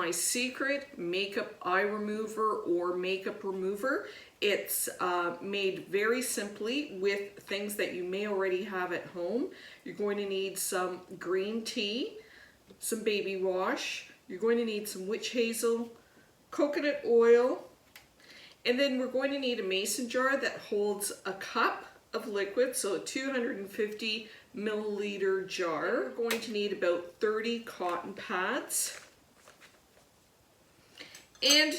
my secret makeup eye remover or makeup remover. It's made very simply with things that you may already have at home. You're going to need some green tea, some baby wash, you're going to need some witch hazel, coconut oil, and then we're going to need a mason jar that holds a cup of liquid, so a 250 milliliter jar. We're going to need about 30 cotton pads and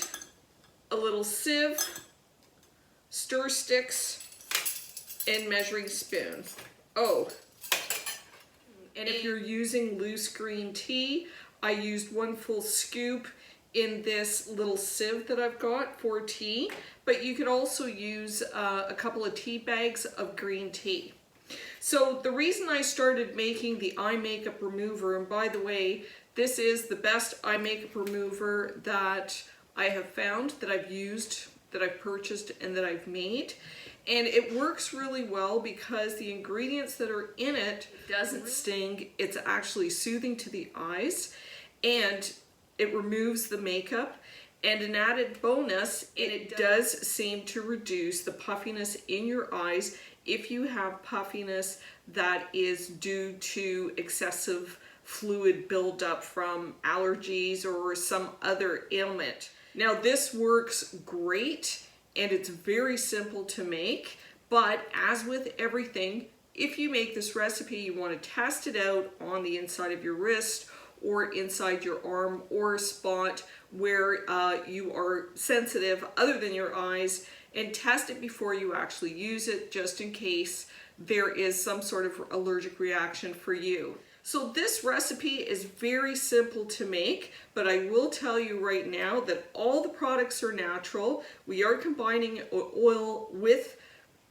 a little sieve, stir sticks, and measuring spoon. Oh, and if you're using loose green tea, I used 1 full scoop in this little sieve that I've got for tea, but you could also use a couple of tea bags of green tea. So the reason I started making the eye makeup remover, and by the way, this is the best eye makeup remover that I have found, that I've used, that I've purchased, and that I've made. And it works really well because the ingredients that are in it doesn't sting. It's actually soothing to the eyes, and it removes the makeup. And an added bonus, it does seem to reduce the puffiness in your eyes if you have puffiness that is due to excessive fluid buildup from allergies or some other ailment. Now this works great and it's very simple to make, but as with everything, if you make this recipe, you want to test it out on the inside of your wrist or inside your arm or a spot where you are sensitive other than your eyes, and test it before you actually use it, just in case there is some sort of allergic reaction for you. So this recipe is very simple to make, but I will tell you right now that all the products are natural. We are combining oil with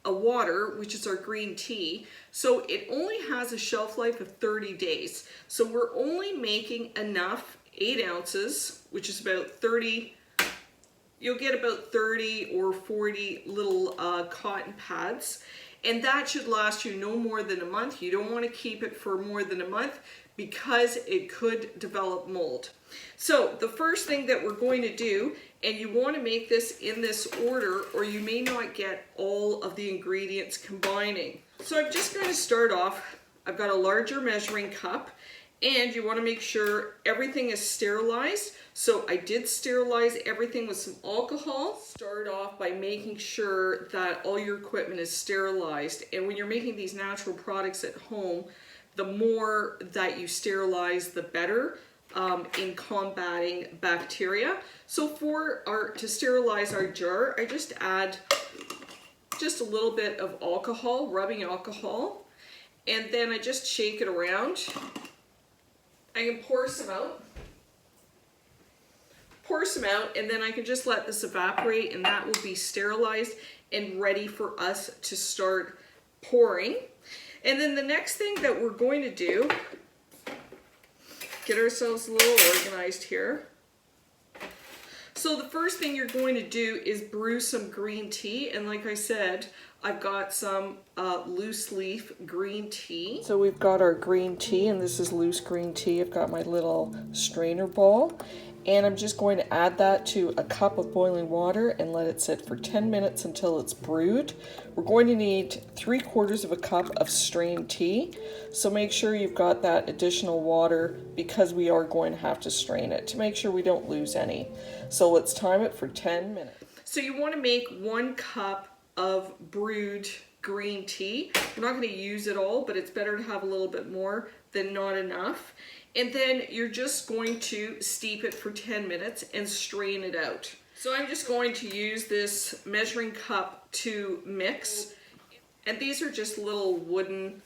a water, which is our green tea, so it only has a shelf life of 30 days. So we're only making enough, 8 ounces, which is about 30, you'll get about 30 or 40 little cotton pads. And that should last you no more than a month. You don't want to keep it for more than a month because it could develop mold. So the first thing that we're going to do, and you want to make this in this order or you may not get all of the ingredients combining. So I'm just going to start off. I've got a larger measuring cup, and you want to make sure everything is sterilized. So I did sterilize everything with some alcohol. Start off by making sure that all your equipment is sterilized. And when you're making these natural products at home, the more that you sterilize, the better in combating bacteria. So to sterilize our jar, I just add just a little bit of alcohol, rubbing alcohol, and then I just shake it around. I can pour some out, and then I can just let this evaporate, and that will be sterilized and ready for us to start pouring. And then the next thing that we're going to do, get ourselves a little organized here. So the first thing you're going to do is brew some green tea, and like I said, I've got some loose leaf green tea. So we've got our green tea, and this is loose green tea. I've got my little strainer bowl, and I'm just going to add that to a cup of boiling water and let it sit for 10 minutes until it's brewed. We're going to need 3/4 of a cup of strained tea, so make sure you've got that additional water because we are going to have to strain it to make sure we don't lose any. So let's time it for 10 minutes. So you want to make 1 cup of brewed green tea. We're not going to use it all, but it's better to have a little bit more than not enough. And then you're just going to steep it for 10 minutes and strain it out. So I'm just going to use this measuring cup to mix. And these are just little wooden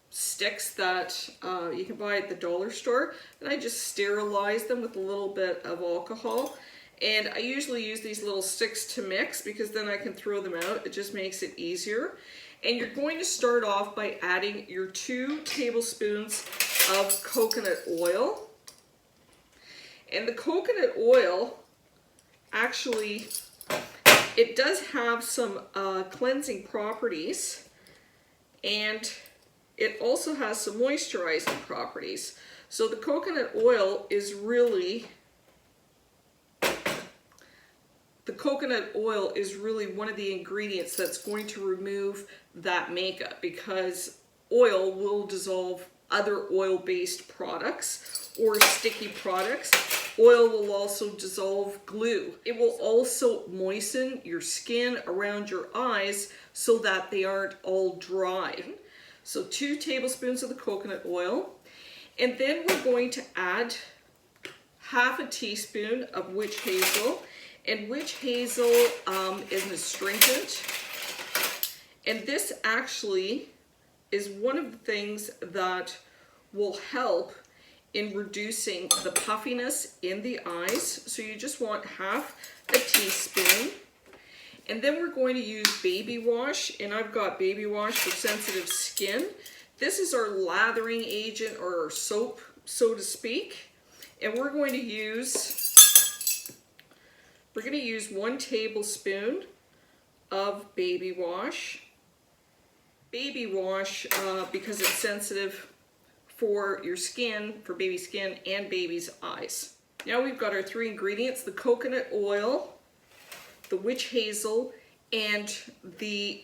sticks that you can buy at the dollar store. And I just sterilize them with a little bit of alcohol. And I usually use these little sticks to mix because then I can throw them out. It just makes it easier. And you're going to start off by adding your 2 tablespoons of coconut oil. And the coconut oil, actually, it does have some cleansing properties, and it also has some moisturizing properties. So the coconut oil is really the coconut oil is really one of the ingredients that's going to remove that makeup, because oil will dissolve other oil-based products or sticky products. Oil will also dissolve glue. It will also moisten your skin around your eyes so that they aren't all dry. So 2 tablespoons of the coconut oil. And then we're going to add half a teaspoon of witch hazel. And witch hazel is an astringent. And this actually is one of the things that will help in reducing the puffiness in the eyes. So you just want half a teaspoon. And then we're going to use baby wash, and I've got baby wash for sensitive skin. This is our lathering agent, or our soap, so to speak. And we're going to use 1 tablespoon of baby wash. Baby wash, because it's sensitive for your skin, for baby skin and baby's eyes. Now we've got our 3 ingredients: the coconut oil, the witch hazel, and the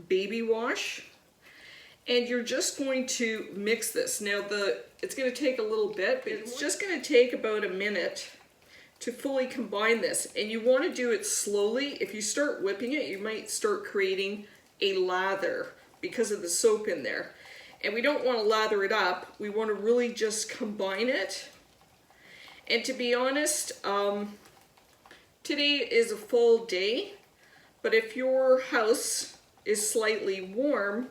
baby wash. And you're just going to mix this. Now it's going to take a little bit, but it's just going to take about a minute to fully combine this. And you want to do it slowly. If you start whipping it, you might start creating a lather because of the soap in there. And we don't want to lather it up. We want to really just combine it. And to be honest, today is a fall day, but if your house is slightly warm,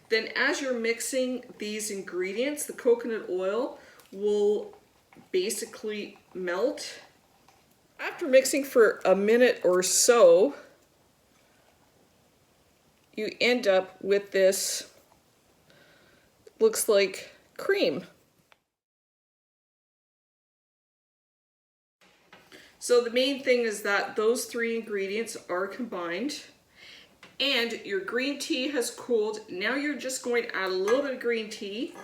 then as you're mixing these ingredients, the coconut oil will basically melt. After mixing for a minute or so, you end up with this, looks like cream. So the main thing is that those 3 ingredients are combined, and your green tea has cooled. Now you're just going to add a little bit of green tea.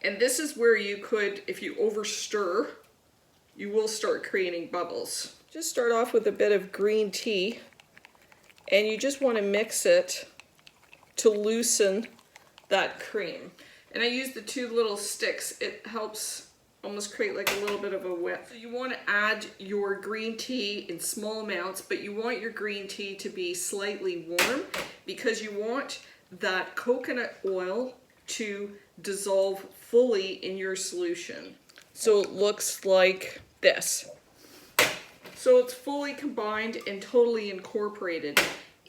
And this is where you could, if you overstir, you will start creating bubbles. Just start off with a bit of green tea, and you just want to mix it to loosen that cream. And I use the 2 little sticks. It helps almost create like a little bit of a whip. So you want to add your green tea in small amounts, but you want your green tea to be slightly warm because you want that coconut oil to dissolve fully in your solution. So it looks like this. So it's fully combined and totally incorporated.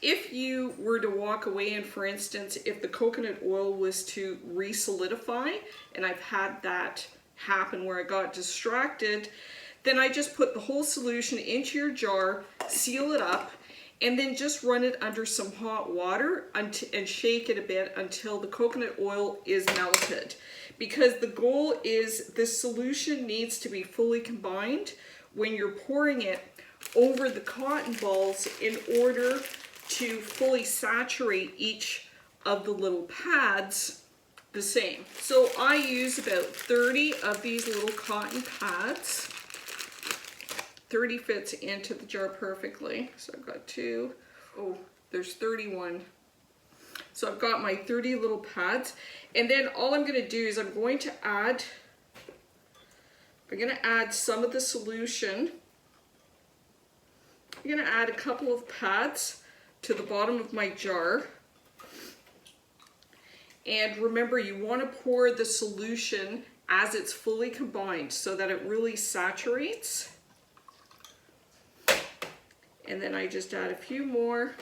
If you were to walk away, and for instance, if the coconut oil was to re-solidify, and I've had that happen where I got distracted, then I just put the whole solution into your jar, seal it up, and then just run it under some hot water and shake it a bit until the coconut oil is melted. Because the goal is this solution needs to be fully combined when you're pouring it over the cotton balls in order to fully saturate each of the little pads the same. So I use about 30 of these little cotton pads. 30 fits into the jar perfectly. So I've got 2. Oh, there's 31. So I've got my 30 little pads. And then all I'm going to do is I'm going to add some of the solution. I'm going to add a couple of pads to the bottom of my jar. And remember, you want to pour the solution as it's fully combined so that it really saturates. And then I just add a few more.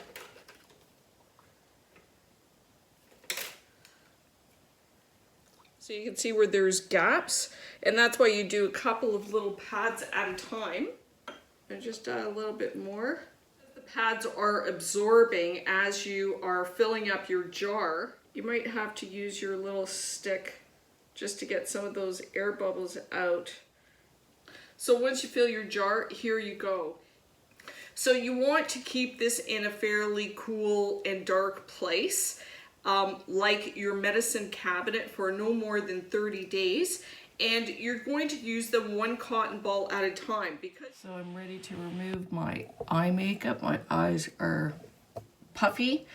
So you can see where there's gaps, and that's why you do a couple of little pads at a time. And just add a little bit more. The pads are absorbing as you are filling up your jar. You might have to use your little stick just to get some of those air bubbles out. So once you fill your jar, here you go. So you want to keep this in a fairly cool and dark place, like your medicine cabinet, for no more than 30 days. and you're going to use them one cotton ball at a time. So I'm ready to remove my eye makeup. My eyes are puffy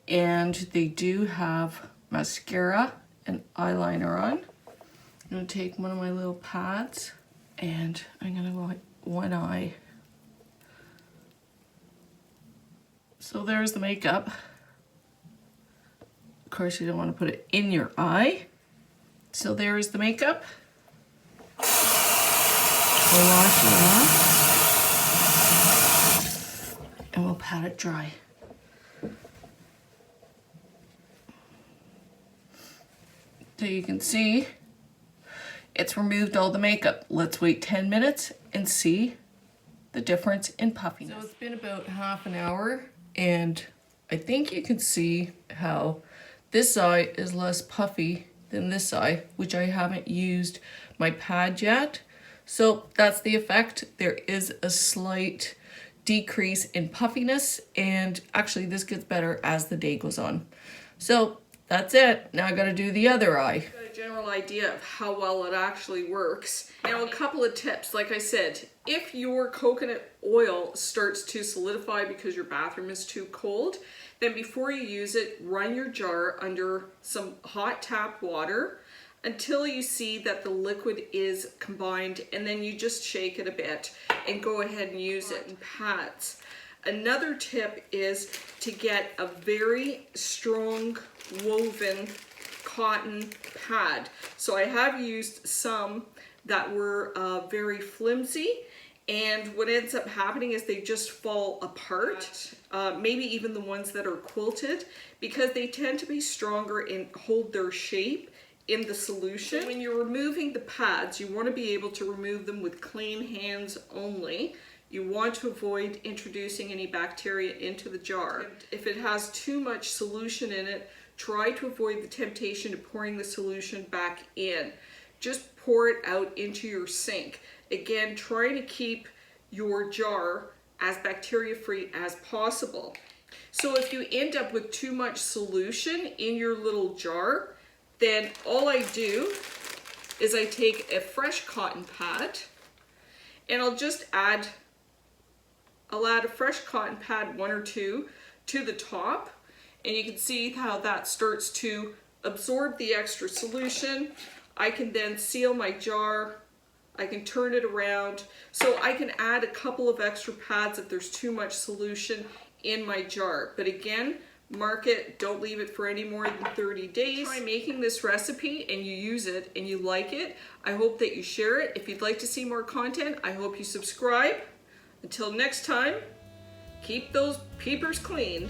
and they do have mascara and eyeliner on. I'm going to take one of my little pads and I'm going to go like one eye. So there's the makeup. Of course, you don't want to put it in your eye. So there's the makeup. We'll wash it off and we'll pat it dry. So you can see it's removed all the makeup. Let's wait 10 minutes and see the difference in puffiness. So it's been about half an hour and I think you can see how this eye is less puffy than this eye, which I haven't used my pad yet. So that's the effect. There is a slight decrease in puffiness, and actually this gets better as the day goes on. So that's it. Now I gotta do the other eye. Got a general idea of how well it actually works. Now a couple of tips. Like I said, if your coconut oil starts to solidify because your bathroom is too cold, then before you use it, run your jar under some hot tap water until you see that the liquid is combined, and then you just shake it a bit and go ahead and use it in pads. Another tip is to get a very strong woven cotton pad. So I have used some that were very flimsy, and what ends up happening is they just fall apart. Maybe even the ones that are quilted, because they tend to be stronger and hold their shape in the solution. When you're removing the pads, you want to be able to remove them with clean hands only. You want to avoid introducing any bacteria into the jar. If it has too much solution in it, try to avoid the temptation of pouring the solution back in. Just pour it out into your sink. Again, try to keep your jar as bacteria-free as possible. So if you end up with too much solution in your little jar, then all I do is I take a fresh cotton pad and I'll add a fresh cotton pad, one or two, to the top, and you can see how that starts to absorb the extra solution. I can then seal my jar. I can turn it around, so I can add a couple of extra pads if there's too much solution in my jar. But again, mark it, don't leave it for any more than 30 days. Try making this recipe and you use it and you like it. I hope that you share it. If you'd like to see more content, I hope you subscribe. Until next time, keep those peepers clean.